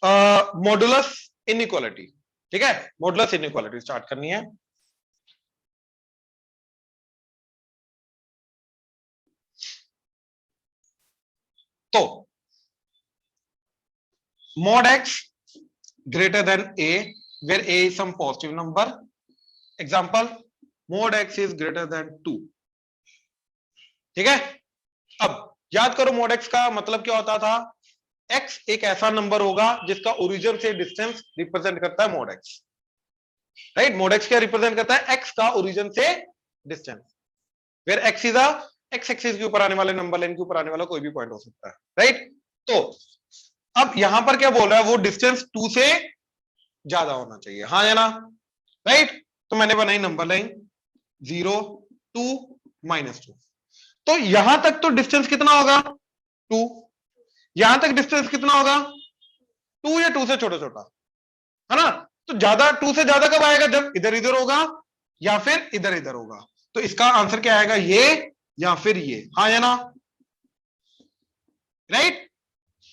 Modulus inequality, ठीक है, modulus inequality start करनी है। तो mod x greater than a where a is some positive number, example mod x is greater than 2, ठीक है। अब याद करो mod x का मतलब क्या होता था, x एक ऐसा नंबर होगा जिसका ओरिजिन से डिस्टेंस रिप्रेजेंट करता है mod x, right. mod x क्या रिप्रेजेंट करता है, x का ओरिजिन से distance, where x is a x axis के ऊपर आने वाले नंबर लाइन के ऊपर आने वाला कोई भी पॉइंट हो सकता है, राइट। तो अब यहां पर क्या बोल रहा है, वो डिस्टेंस 2 से ज्यादा होना चाहिए, हाँ या ना, राइट। तो मैंने बनाई नंबर लाइन 0 2 -2, तो यहां तक तो डिस्टेंस कितना होगा 2, यहां तक डिस्टेंस कितना होगा 2 या 2 से छोटा छोटा, है ना। तो ज्यादा 2 से ज्यादा कब आएगा, जब इधर इधर होगा या फिर इधर इधर होगा। तो इसका आंसर क्या आएगा, ये या फिर ये, हाँ या ना, राइट।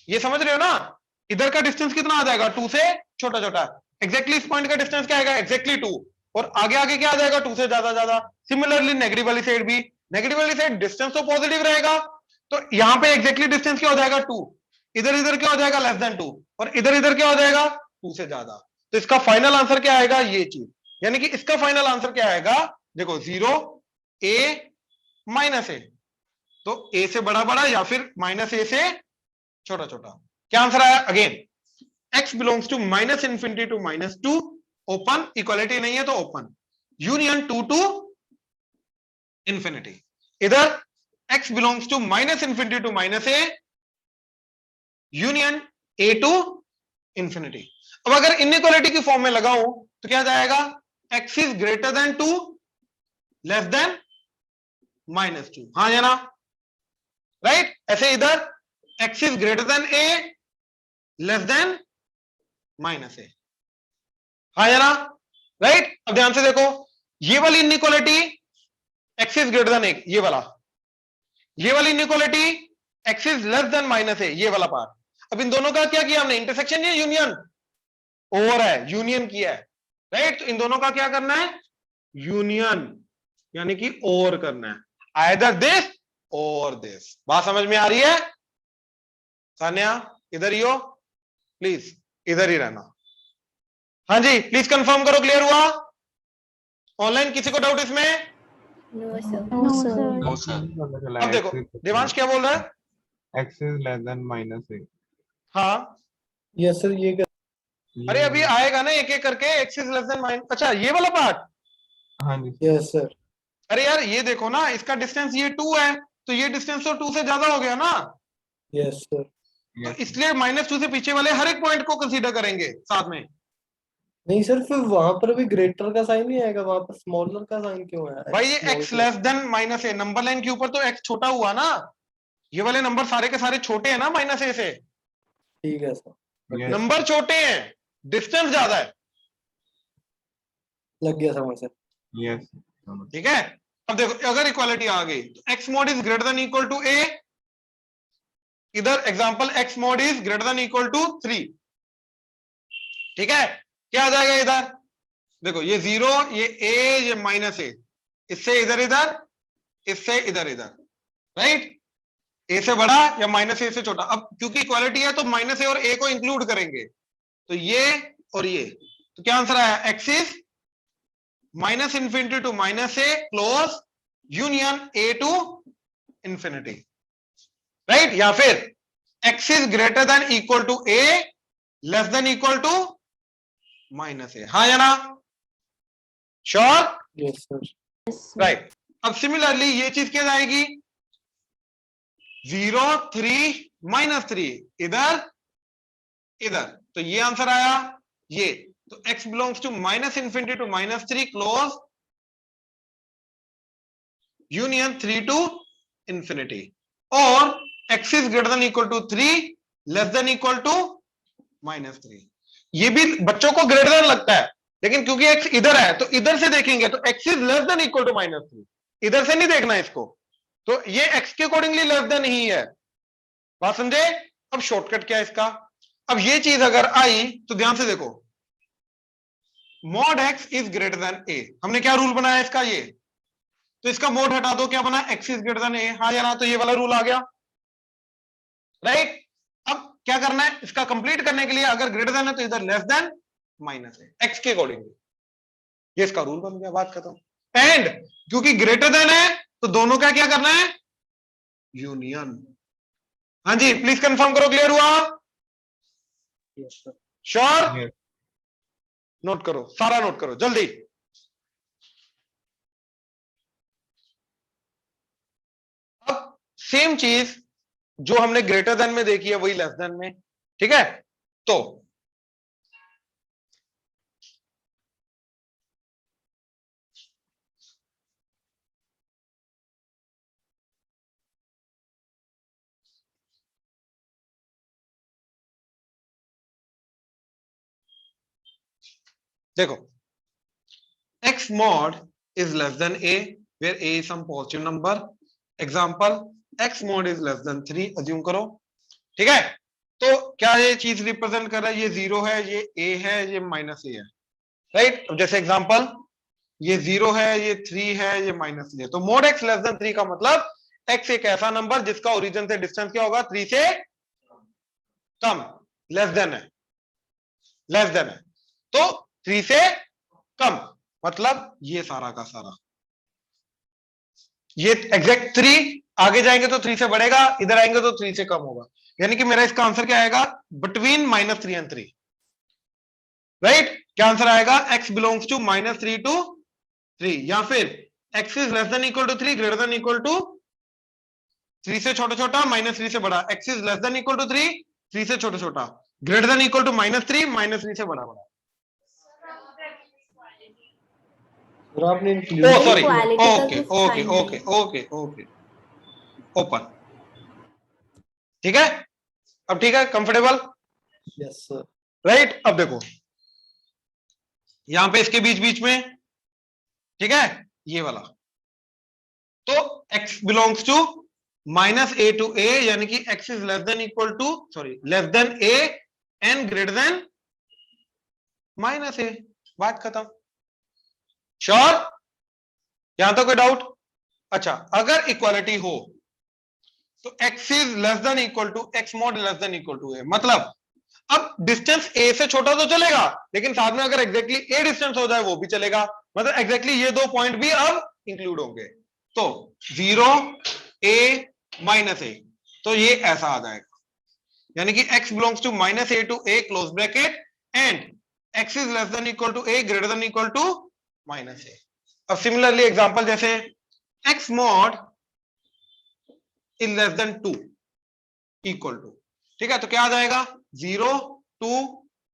ये समझ रहे हो ना, इधर का डिस्टेंस कितना आ जाएगा 2 से छोटा छोटा, एग्जैक्टली इस पॉइंट का डिस्टेंस क्या आएगा, एग्जैक्टली 2, और आगे आगे क्या आ जाएगा 2 से ज्यादा ज्यादा। सिमिलरली नेगेटिव वाली साइड भी, नेगेटिव वाली साइड डिस्टेंस तो पॉजिटिव रहेगा, तो यहां पे एग्जैक्टली डिस्टेंस क्या हो जाएगा 2, इधर इधर क्या हो जाएगा लेस देन 2, और इधर इधर क्या हो जाएगा 2 से ज्यादा। तो इसका फाइनल आंसर क्या आएगा, ये चीज, यानी कि इसका फाइनल आंसर क्या आएगा, देखो 0 a -a, तो a से बड़ा बड़ा या फिर -a से छोटा छोटा। क्या आंसर आया, again x belongs to -∞ to -2, open, equality नहीं है तो ओपन, यूनियन 2 टू इंफिनिटी। इधर x belongs to -∞ to -a, union a to infinity. अब अगर इनइक्वालिटी की फॉर्म में लगाऊं तो क्या जाएगा, x is greater then 2 less than -2, हाँ या ना, राइट। ऐसे इधर x is greater than a less than -a, हाँ या ना, राइट। अब ध्यान से देखो, ये वाली inequality x is greater then 1, ये वाली inequality x is less than -a, ये वाला पार्ट। अब इन दोनों का क्या किया हमने, इंटरसेक्शन या यूनियन, ओवर है, यूनियन किया है, राइट। तो इन दोनों का क्या करना है, यूनियन, यानी कि ओवर करना है, आइदर दिस और दिस। बात समझ में आ रही है सान्या, इधर ही हो प्लीज, इधर ही रहना, हाँ जी प्लीज कंफर्म करो, क्लियर हुआ ऑनलाइन, किसी को डाउट इसमें, नो सर। अब देखो देवांश क्या बोल रहा है, x is less than -a, हाँ यस सर, ये अरे अभी आएगा ना एक एक करके, x इज लेस देन अच्छा ये वाला पार्ट, हाँ जी यस सर, अरे यार ये देखो ना, इसका डिस्टेंस ये 2 है, तो ये डिस्टेंस तो 2 से ज्यादा हो गया ना, यस सर, तो इसलिए -2 से पीछे वाले हर एक पॉइंट को कंसीडर करेंगे साथ में। नहीं सर, फिर वहां पर भी ग्रेटर का साइन नहीं आएगा, वहां पर स्मॉलर का साइन क्यों है? भाई ये x less than -a, number line के ऊपर तो x छोटा हुआ ना, ये वाले नंबर सारे के सारे छोटे हैं ना -a से, ठीक है सर, Yes. नंबर छोटे हैं, डिस्टेंस ज्यादा है, लग गया समझ सर। yes ठीक है। अब देखो अगर इक्वालिटी आ गई तो x mod is greater than equal to a, इधर example x mod is greater than equal to 3, ठीक है। क्या आ जाएगा इधर, देखो ये 0, ये a, ये -a, इससे इधर इधर, इससे इधर इधर, राइट। a से बड़ा या -a से छोटा, अब क्योंकि इक्वालिटी है तो -a और a को इंक्लूड करेंगे, तो ये और ये, तो क्या आंसर आया, x is -∞ to -a close union a to infinity, right. या फिर x is greater than equal to a less than equal to -a, हाँ या ना, श्योर, यस सर, राइट। अब सिमिलरली ये चीज क्या जाएगी, 0 3 -3, इधर इधर, तो ये आंसर आया, ये तो x belongs to -∞ to -3 close union 3 to infinity, और x is greater than equal to 3 less than equal to -3। ये भी बच्चों को ग्रेटर देन लगता है, लेकिन क्योंकि x इधर है तो इधर से देखेंगे तो x is less than equal to -3, इधर से नहीं देखना इसको, तो ये x के अकॉर्डिंगली लेस देन ही है, बात समझे। अब शॉर्टकट क्या है इसका, अब ये चीज अगर आई तो ध्यान से देखो, mod x is greater than a, हमने क्या रूल बनाया इसका, ये, तो इसका मोड हटा दो, क्या बना, एक्स इज ग्रेटर देन ए, हाँ या ना, तो ये वाला रूल आ गया, राइट। अब क्या करना है इसका कंप्लीट करने के लिए, अगर ग्रेटर देन है तो इधर लेस देन माइनस है, एक्स के अकॉर्डिंगली, ये इसका रूल बन गया, बात खत्म। एंड क्योंकि ग्रेटर देन है तो दोनों का क्या करना है, यूनियन। हाँ जी, प्लीज कंफर्म करो, क्लियर हुआ, yes sir. Sure, Yes. Note करो, सारा नोट करो जल्दी। अब सेम चीज जो हमने ग्रेटर देन में देखी है वही लेस देन में, ठीक है। तो देखो, x mod is less than a where a is some positive number, example x mod is less than 3 assume करो, ठीक है। तो क्या ये चीज रिप्रेजेंट कर रहा है, ये 0 है, ये a है, ये माइनस a है, राइट। अब जैसे एग्जांपल, ये 0 है, ये 3 है, ये माइनस a है, तो mod x लेस देन 3 का मतलब x एक ऐसा नंबर जिसका ओरिजिन से डिस्टेंस क्या होगा, 3 से कम, लेस देन है, लेस देन है, तो 3 से कम, मतलब ये सारा का सारा, ये एग्जैक्ट 3, आगे जाएंगे तो 3 से बढ़ेगा, इधर आएंगे तो 3 से कम होगा, यानी कि मेरा इसका आंसर क्या आएगा, बिटवीन -3 एंड 3, राइट। क्या आंसर आएगा, x बिलोंग्स टू -3 to 3, या फिर x is less than equal to 3 greater than equal to 3 से छोटा छोटा -3 से बड़ा, x is less than equal to 3 3 से छोटा छोटा, ग्रेटर देन इक्वल टू -3 -3 से बड़ा बड़ा। और आपने ओ सॉरी, Equality का ओके कुछ okay sign okay okay okay, open, ठीक है। अब ठीक है, कंफर्टेबल, यस सर। राइट। अब देखो यहां पे इसके बीच बीच में, ठीक है, ये वाला, तो x belongs to -a to a, यानी कि x is less than equal to, sorry, less than a and greater than -a, बात खत्म, श्योर, यहां तो कोई डाउट। अच्छा, अगर इक्वालिटी हो तो x is less than equal to x mod less than equal to a, मतलब अब डिस्टेंस a से छोटा तो चलेगा, लेकिन साथ में अगर एग्जैक्टली a डिस्टेंस हो जाए वो भी चलेगा, मतलब एग्जैक्टली ये दो पॉइंट भी अब इंक्लूड होंगे, तो 0 a -a, तो ये ऐसा आ जाएगा, यानी कि x belongs to -a to a close bracket and x is less than equal to a greater than equal to -a। अब सिमिलरली एग्जांपल जैसे x mod is less than 2 equal to, ठीक है, तो क्या आ जाएगा, 0 2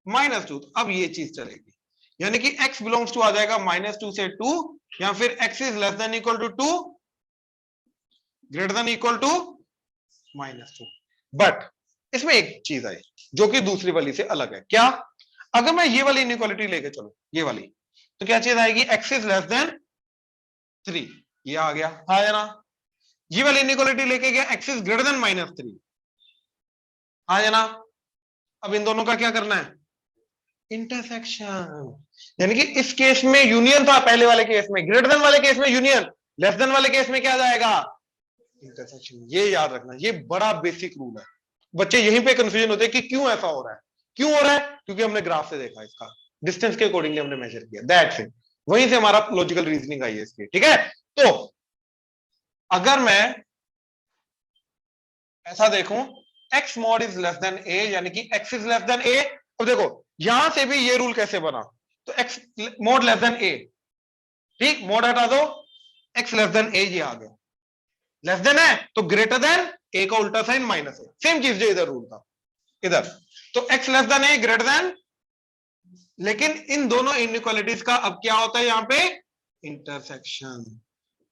-2, अब ये चीज चलेगी, यानी कि x बिलोंग्स टू आ जाएगा -2 से 2, या फिर x is less than equal to 2 greater than equal to -2। But इसमें एक चीज आई जो कि दूसरी वाली से अलग है, क्या, अगर मैं ये वाली इनइक्वालिटी लेके चलूं, ये वाली, तो क्या चीज आएगी, x इज लेस देन 3, ये आ गया, है ना। ये वाली इनइक्वालिटी लेके गया, x इज ग्रेटर देन -3, है ना। अब इन दोनों का क्या करना है, इंटरसेक्शन, यानी कि इस केस में यूनियन था, पहले वाले केस में ग्रेटर देन वाले केस में यूनियन, लेस देन वाले केस में क्या आ जाएगा, इंटरसेक्शन। ये याद रखना, ये बड़ा बेसिक रूल है, बच्चे यहीं पे कंफ्यूजन होते हैं कि क्यों ऐसा हो रहा है, क्यों हो रहा है, क्योंकि हमने ग्राफ से देखा, इसका डिस्टेंस के अकॉर्डिंगली हमने मेजर किया, दैट्स इट, वहीं से हमारा लॉजिकल रीजनिंग आई है इसकी, ठीक है। तो अगर मैं ऐसा देखूं, x mod is less than a, यानी कि x is less than a, अब देखो यहां से भी ये रूल कैसे बना, तो x mod less than a, ठीक, मोड हटा दो, x लेस देन a, ये आ गया, लेस देन है तो ग्रेटर देन a का उल्टा साइन माइनस है, सेम चीज जो इधर रूल था इधर, तो x less than a greater then, लेकिन इन दोनों इनइक्वालिटीज का अब क्या होता है, यहां पे इंटरसेक्शन,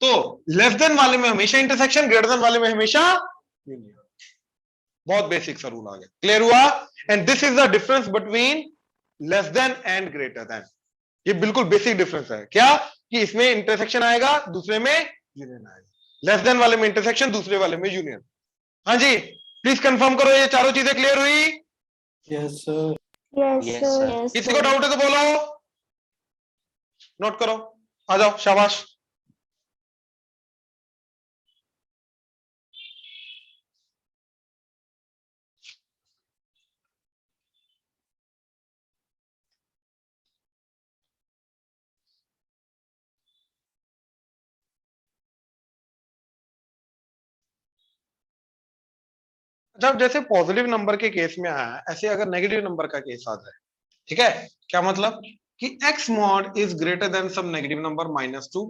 तो लेस देन वाले में हमेशा इंटरसेक्शन, ग्रेटर देन वाले में हमेशा यूनियन, बहुत बेसिक सा रूल आ गया, क्लियर हुआ। And this is the difference between less than and greater then, ये बिल्कुल बेसिक डिफरेंस है, क्या, कि इसमें इंटरसेक्शन आएगा, दूसरे में यूनियन आएगा, लेस देन वाले में इंटरसेक्शन, दूसरे वाले में यूनियन। हाँ जी, प्लीज कंफर्म करो, ये चारों चीजें क्लियर हुई, यस सर। Yes, sir. किसी को डाउट है तो बोलो, नोट करो, आ जाओ, शाबाश। जब जैसे पॉजिटिव नंबर के केस में आया, ऐसे अगर नेगेटिव नंबर का केस आ जाए, ठीक है, क्या मतलब कि x mod is greater than some negative number -2,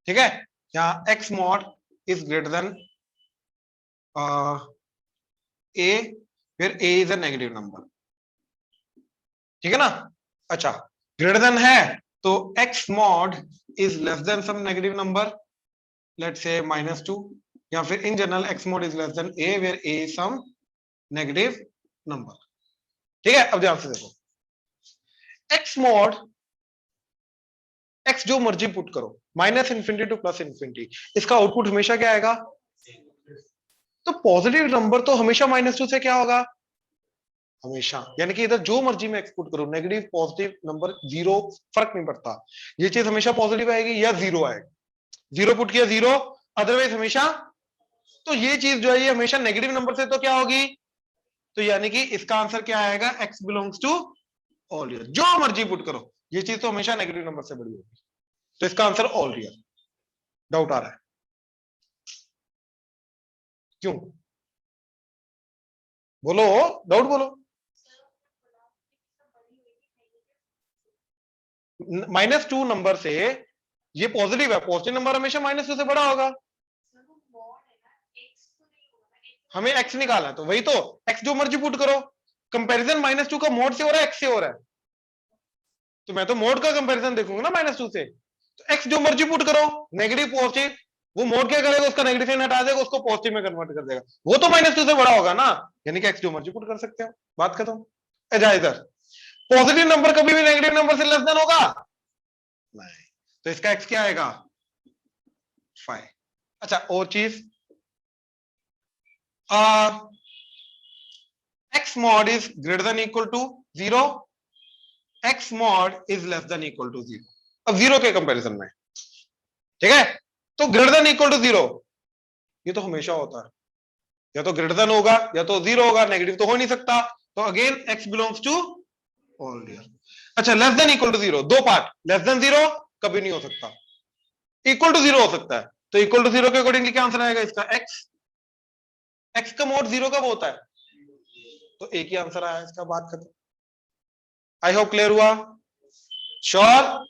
ठीक है, या x mod is greater than a फिर a is a negative number, ठीक है ना। अच्छा, ग्रेटर देन है तो x mod is less than some negative number, let's say -2, या फिर in general x mod is less than a where a is some negative number, ठीक है। अब ध्यान से देखो, x मॉड, x जो मर्जी पुट करो, -∞ टू +∞, इसका आउटपुट हमेशा क्या आएगा, तो पॉजिटिव नंबर तो हमेशा -2 से क्या होगा, हमेशा, यानी कि इधर जो मर्जी में एक्सपुट करो, नेगेटिव पॉजिटिव नंबर जीरो, फर्क नहीं पड़ता, ये चीज हमेशा पॉजिटिव आएगी या जीरो आएगी, जीरो पुट किया जीरो, अदरवाइज हमेशा, तो ये चीज जो है ये हमेशा नेगेटिव नंबर से तो क्या होगी, तो यानी कि इसका आंसर क्या आएगा, x belongs to all real, जो मर्जी पुट करो, ये चीज तो हमेशा नेगेटिव नंबर से बड़ी होगी, तो इसका आंसर ऑल रियल। डाउट आ रहा है क्यों, बोलो, डाउट बोलो। -2 नंबर से ये पॉजिटिव है, पॉजिटिव नंबर हमेशा -2 से बड़ा होगा, हमें x निकालना है, तो वही तो x जो मर्जी पुट करो, कंपैरिजन -2 का मोड से हो रहा है, x से हो रहा है, तो मैं तो मोड का कंपैरिजन देखूंगा ना -2 से, तो x जो मर्जी पुट करो, नेगेटिव पॉजिटिव, वो मोड क्या करेगा, उसका नेगेटिव साइन हटा देगा, उसको पॉजिटिव में कन्वर्ट कर देगा, वो तो -2 से बड़ा होगा ना, यानी कि x जो मर्जी पुट कर सकते हो, बात खत्म। जा इधर, पॉजिटिव नंबर कभी भी नेगेटिव नंबर से लेस देन होगा नहीं, तो इसका x क्या आएगा 5। अच्छा, और चीज, x mod is greater than equal to 0, x mod is less than equal to 0, अब जीरो के कंपैरिजन में, ठीक है, तो ग्रेटर देन इक्वल टू 0 ये तो हमेशा होता है, या तो ग्रेटर देन होगा या तो 0 होगा, नेगेटिव तो हो नहीं सकता, तो again x belongs to all real. अच्छा, लेस देन इक्वल टू 0, दो पार्ट, लेस देन 0 कभी नहीं हो सकता, इक्वल टू 0 हो सकता है, तो इक्वल टू 0 के अकॉर्डिंगली क्या आंसर आएगा इसका, x का मोड 0 कब होता है, तो एक ही आंसर आया इसका, बात खत्म। आई होप क्लियर हुआ, श्योर,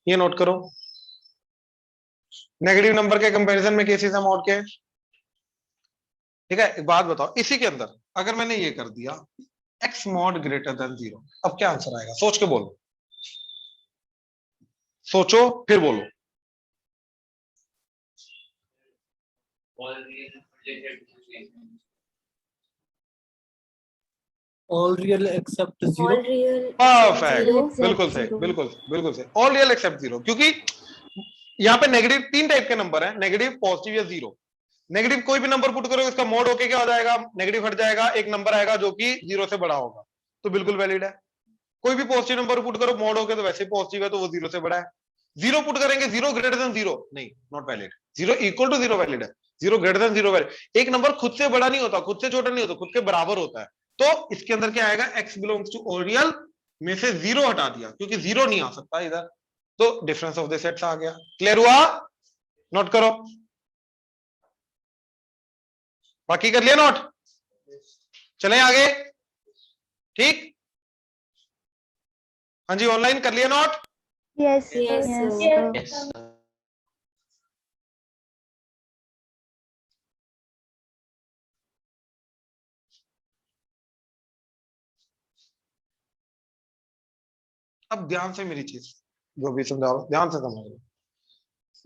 ये नोट करो, नेगेटिव नंबर के कंपैरिजन में केसेस है मोड के, ठीक है। एक बात बताओ, इसी के अंदर अगर मैंने ये कर दिया x मॉड ग्रेटर देन 0, अब क्या आंसर आएगा, सोच के बोलो, सोचो फिर बोलो। All real except All zero. real perfect, zero. बिल्कुल सही, बिल्कुल सही, ऑल रियल एक्सेप्ट 0, क्योंकि यहाँ पे नेगेटिव 3 टाइप के नंबर है, नेगेटिव, पॉजिटिव या जीरो। नेगेटिव कोई भी नंबर पुट करो, इसका मोड होके क्या हो जाएगा, नेगेटिव हट जाएगा, एक नंबर आएगा जो कि 0 से बड़ा होगा, तो बिल्कुल वैलिड है। कोई भी पॉजिटिव नंबर पुट करो, मोड होके तो वैसे पॉजिटिव है, तो वो 0 से बड़ा है। 0 पुट करेंगे, 0 ग्रेटर देन 0 नहीं, not valid, 0 equal to 0 valid है, 0 ग्रेटर देन 0 वैलिड। एक नंबर खुद से बड़ा नहीं होता, खुद से छोटा नहीं होता, खुद के बराबर होता है, तो इसके अंदर क्या आएगा, x belongs to all real में से 0 हटा दिया, क्योंकि 0 नहीं आ सकता इधर, तो डिफरेंस ऑफ द सेट्स आ गया। क्लियर हुआ, नोट करो, बाकी कर लिया नोट, चलें आगे, ठीक, हाँ जी, ऑनलाइन कर लिया note, Yes, yes, sir. Yes, sir. अब ध्यान से मेरी चीज जो भी समझा रहा हूं, ध्यान से समझो।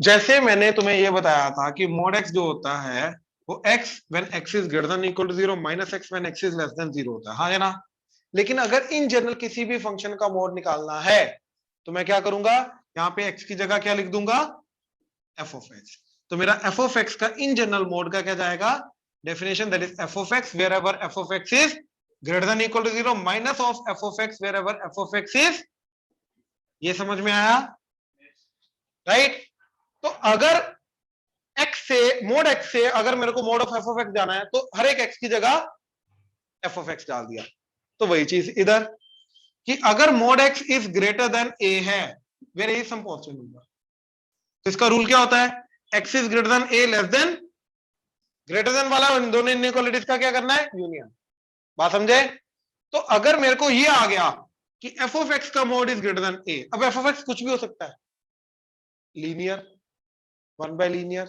जैसे मैंने तुम्हें यह बताया था कि मोड x जो होता है वो x when x is greater than equal to 0 minus x when x is less than 0 होता है, हाँ है ना। लेकिन अगर इन जनरल किसी भी फंक्शन का मोड निकालना है तो मैं क्या करूंगा, यहाँ पे x की जगह क्या लिख दूंगा, f ऑफ x, तो मेरा f ऑफ x का इन जनरल मोड का क्या जाएगा, definition that is f of x wherever f of x is greater than equal to 0 minus of f of x wherever f of x is, ये समझ में आया? Right. तो अगर x से मोड x से अगर मेरे को mode of f of x जाना है तो हर एक x की जगह एफ ऑफ एक्स डाल दिया। तो वही चीज इधर कि अगर mod x is greater than a है where a is some positive number, तो इसका रूल क्या होता है? x is greater than a less than, greater than वाला इन दोनों इनइक्वालिटीज का क्या करना है? यूनियन। बात समझे? तो अगर मेरे को ये आ गया कि एफ ऑफ एक्स का mode is greater than a, अब एफ ऑफ एक्स कुछ भी हो सकता है, linear, 1 bye linear,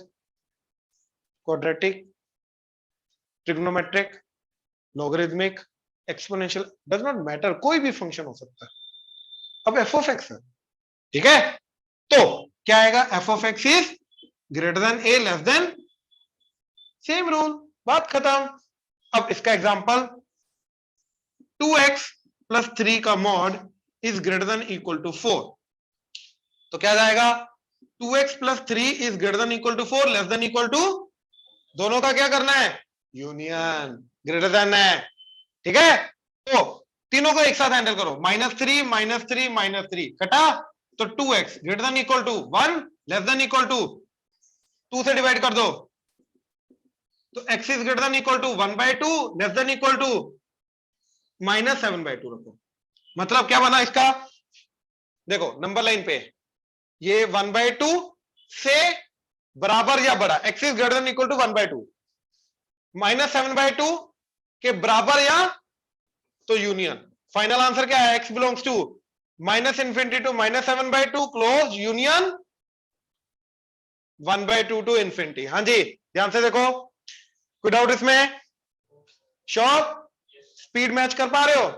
quadratic, trigonometric, logarithmic, exponential, does not matter, कोई भी फंक्शन हो सकता है। अब एफ ऑफ एक्स है, ठीक है, तो क्या आएगा? F of x is greater than a less than, same rule, बात खत्म। अब इसका एग्जांपल 2x प्लस 3 का mod is greater than equal to 4, तो क्या जाएगा? 2x plus 3 is greater than equal to 4 less than equal to, दोनों का क्या करना है? यूनियन, ग्रेटर देन है, ठीक है। तो तीनों को एक साथ हैंडल करो, -3 -3 -3 कटा, तो 2x greater than equal to 1 less than equal to 2 से डिवाइड कर दो, तो x is greater than equal to 1/2 less than equal to -7/2 रखो। मतलब क्या बना इसका? देखो नंबर लाइन पे ये 1/2 से बराबर या बड़ा, x is greater than equal to 1/2, -7/2 के बराबर या, तो यूनियन। फाइनल आंसर क्या है? x belongs to -∞ to -7/2 close union 1/2 to infinity. हाँ जी, ध्यान से देखो, कोई डाउट इसमें? श्योर? स्पीड मैच कर पा रहे हो?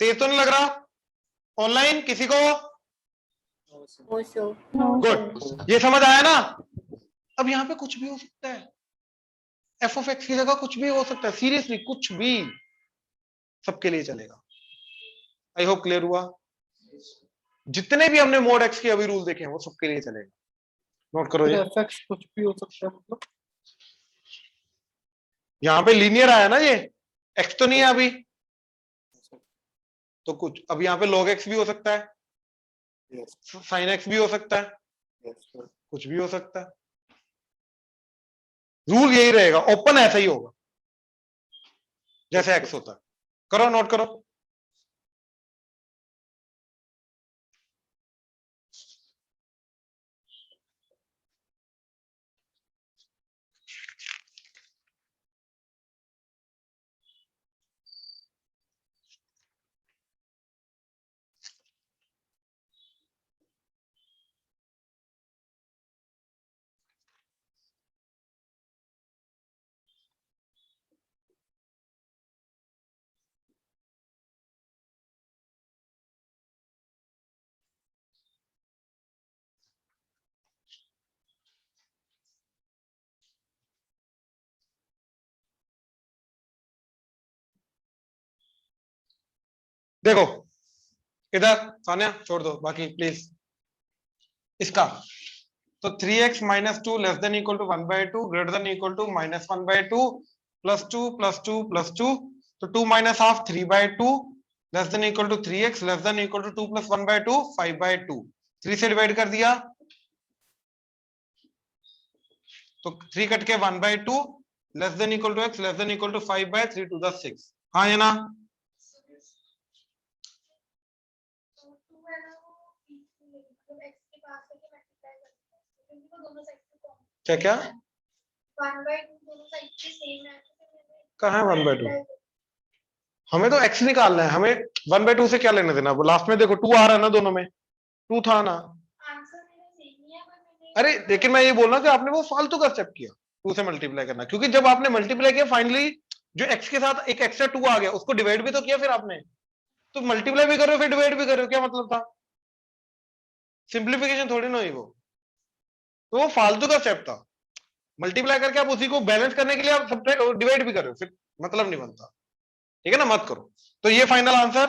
तेज तो नहीं लग रहा? ऑनलाइन किसी को? गुड, ये समझ आया ना? अब यहां पे कुछ भी हो सकता है, एफ ऑफ एक्स की जगह कुछ भी हो सकता है, सीरियसली कुछ भी, सबके लिए चलेगा। आई होप क्लियर हुआ। जितने भी हमने मोड एक्स के अभी रूल देखे हैं वो सबके लिए चलेगा, नोट करो ये। एफएक्स कुछ भी हो सकता है मतलब? यहां पे लीनियर आया ना, ये एक्स तो नहीं है अभी, तो कुछ, अब यहाँ पे log x भी हो सकता है, sin x भी हो सकता है, कुछ भी हो सकता है। रूल यही रहेगा, ओपन ऐसा ही होगा जैसे x होता है। करो, नोट करो। देखो इधर, सानिया छोड़ दो बाकी प्लीज। इसका तो 3x - 2 less than equal to 1/2 greater than equal to -1/2 +2 +2 +2, तो 2 - ½ 3/2 less than equal to 3x less than equal to 2 + 1/2 5/2, 3 से डिवाइड कर दिया तो 3 कट के 1/2 less than equal to x less than equal to 5/3 to the 6। हाँ ये ना, क्या क्या कहाँ है 1/2? हमें तो x निकालना है, हमें 1/2 से क्या लेना देना? वो लास्ट में देखो 2 आ रहा है ना, दोनों में 2 था ना। अरे लेकिन मैं ये बोल रहा हूँ कि आपने वो फालतू का स्टेप किया 2 से मल्टीप्लाई करना, क्योंकि जब आपने मल्टीप्लाई किया फाइनली जो x के साथ एक एक्स्ट्रा 2 आ गया उसको डिवाइड भी तो किया फिर आपने, तो मल्टीप्लाई भी कर रहे हो फिर डिवाइड भी कर रहे हो, क्या मतलब था? सिंप्लीफिकेशन थोड़ी ना हुई वो, तो वो फालतू का स्टेप था। मल्टीप्लाई करके आप उसी को बैलेंस करने के लिए आप डिवाइड भी कर रहे हो, फिर मतलब नहीं बनता, ठीक है ना, मत करो। तो ये फाइनल आंसर।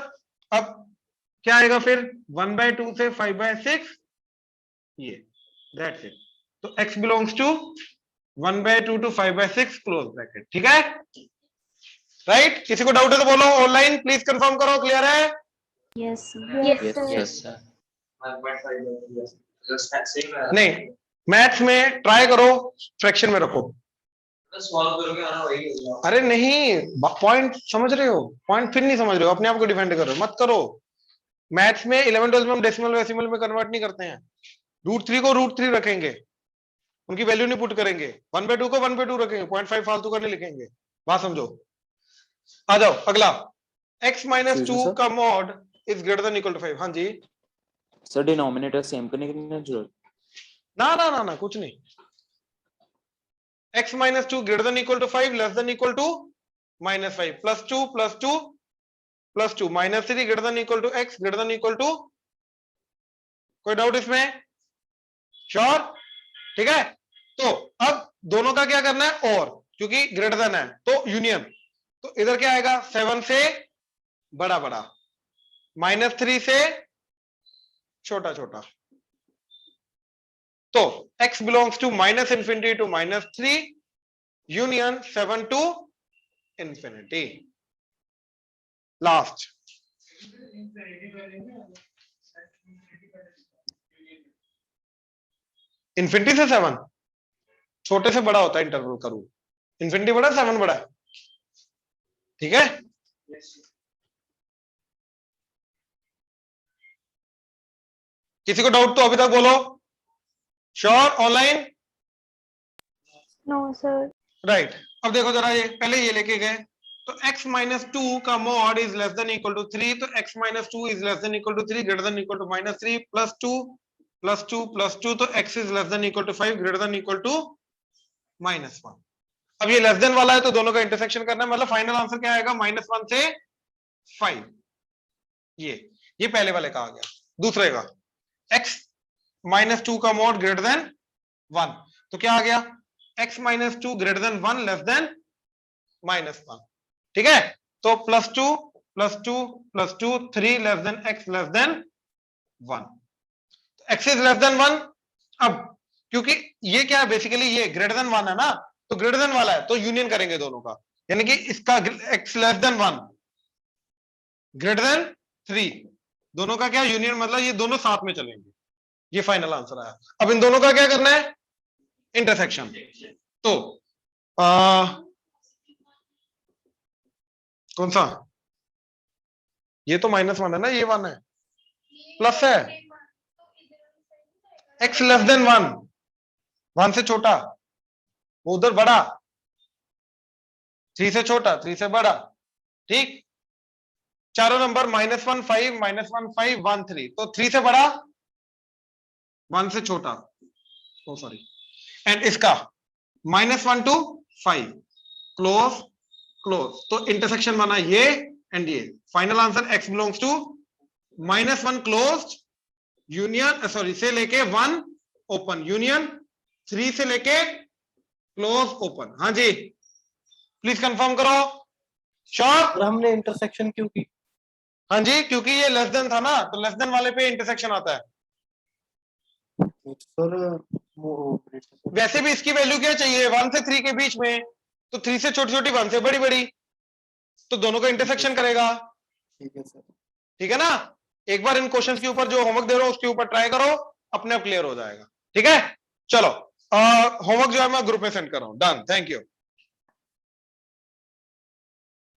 अब क्या आएगा फिर? 1/2 से 5/6, ये दैट्स इट। तो x belongs to 1/2 to 5/6 close bracket, ठीक है। राइट? किसी को डाउट है तो बोलो, ऑनलाइन प्लीज कंफर्म करो, क्लियर है? Yes, sir. Yes, sir. नहीं, मैथ्स में ट्राई करो, फ्रैक्शन में रखो। अरे नहीं, पॉइंट समझ रहे हो, पॉइंट फिर नहीं समझ रहे हो, अपने आप को डिफेंड करो, मत करो। मैथ्स में 11 12 में हम डेसिमल वेसिमल में कन्वर्ट नहीं करते हैं। √3 को √3 रखेंगे, उनकी वैल्यू नहीं पुट करेंगे। 1/2 को 1/2 रखेंगे, 0.5 फालतू का नहीं लिखेंगे। बात समझो। आ जाओ अगला, x - 2 का mod is greater than equal to 5। हाँ जी सर डिनोमिनेटर सेम करने की जरूरत? ना ना ना ना, कुछ नहीं। x - 2 greater than equal to 5 less than equal to -5 +2 +2 +2 -3 greater than equal to x greater than equal to, कोई डाउट इसमें? श्योर? ठीक है, तो अब दोनों का क्या करना है, और क्योंकि ग्रेटर देन है तो यूनियन, तो इधर क्या आएगा, 7 से बड़ा बड़ा, -3 से छोटा छोटा। तो x belongs to -∞ to -3 union 7 to infinity. Last infinity से 7, छोटे से बड़ा होता है इंटरवल का रूल। इंफिनिटी बड़ा, 7 बड़ा है, ठीक है? किसी को डाउट तो अभी तक बोलो। Sure? Online? No, sir. Right. अब देखो जरा, ये पहले ये लेके गए, तो x - 2 का mod is less than equal to 3, तो x - 2 is less than equal to 3 greater than equal to -3 +2 +2 +2, तो x is less than equal to 5 greater than equal to -1। अब ये लेस देन वाला है तो दोनों का इंटरसेक्शन करना है, मतलब फाइनल आंसर क्या आएगा, -1 से 5। ये पहले वाले का आ गया। दूसरे का x - 2 का मॉड ग्रेटर देन 1, तो क्या आ गया, x - 2 greater then 1 less then -1। ठीक है, तो +2 +2 +2 3 less then x less then 1, x is less then 1। अब क्योंकि ये क्या है, बेसिकली ये ग्रेटर देन 1 है ना, तो ग्रेटर देन वाला है तो यूनियन करेंगे दोनों का, यानी कि इसका x less then 1 greater than 3, दोनों का क्या यूनियन, मतलब ये दोनों साथ में चलेंगे। ये फाइनल आंसर आया। अब इन दोनों का क्या करना है, इंटरसेक्शन। तो कौन सा, ये तो -1 है ना, ये 1 है, प्लस है, x लेस देन 1, 1 से छोटा, वो उधर बड़ा, 3 से छोटा 3 से बड़ा, ठीक। चारों नंबर -1 5 -1 5 1 3, तो 3 से बड़ा 1 से छोटा, ओ सॉरी, एंड इसका -1 to 5 क्लोज क्लोज, तो इंटरसेक्शन बना ये एंड ये। Final answer x belongs to -1 closed union, sorry से लेके 1 ओपन यूनियन 3 से लेके क्लोज ओपन। हाँ जी प्लीज कंफर्म करो। श्योर? और हमने इंटरसेक्शन क्यों की? हाँ जी, क्योंकि ये लेस देन था ना, तो लेस देन वाले पे इंटरसेक्शन आता है। सर वो वैसे भी इसकी वैल्यू क्या चाहिए, 1 से 3 के बीच में, तो 3 से छोटी छोटी 1 से बड़ी बड़ी, तो दोनों का इंटरसेक्शन करेगा। ठीक है सर। ठीक है ना, एक बार इन क्वेश्चंस के ऊपर जो होमवर्क दे रहा हूं उसके ऊपर ट्राई करो, अपने आप क्लियर हो जाएगा। ठीक है, चलो होमवर्क जो है मैं ग्रुप में सेंड कर रहा हूं। Done, thank you.